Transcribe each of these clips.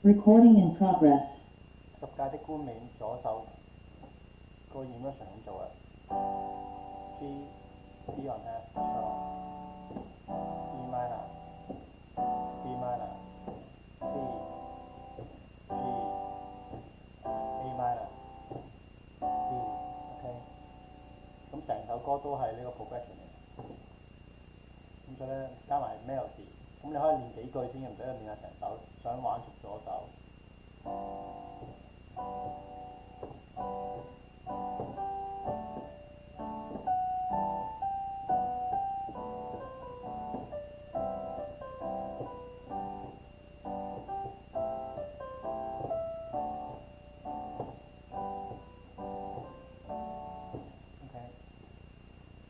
Recording in progress. 十戒的冠冕左手個 emotion 咁做啊 G D on F sharp E minor B minor C G A minor D OK 咁成首歌都係呢個 progression 嚟，咁所以咧加埋 melody， 咁你可以練幾句先，唔使練下成首，想玩熟左手。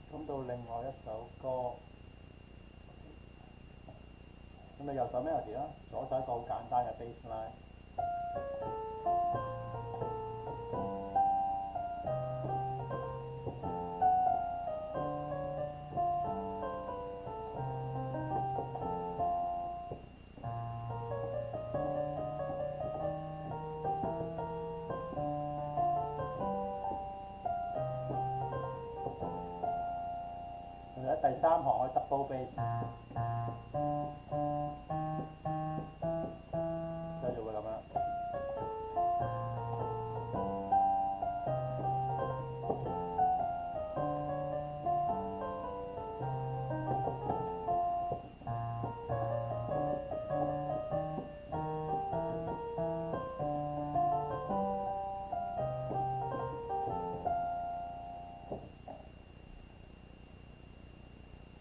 咁到另外一首歌，咁咪右手 melody 啦，左手一個好簡單嘅 bass line。第三行可以 double bass。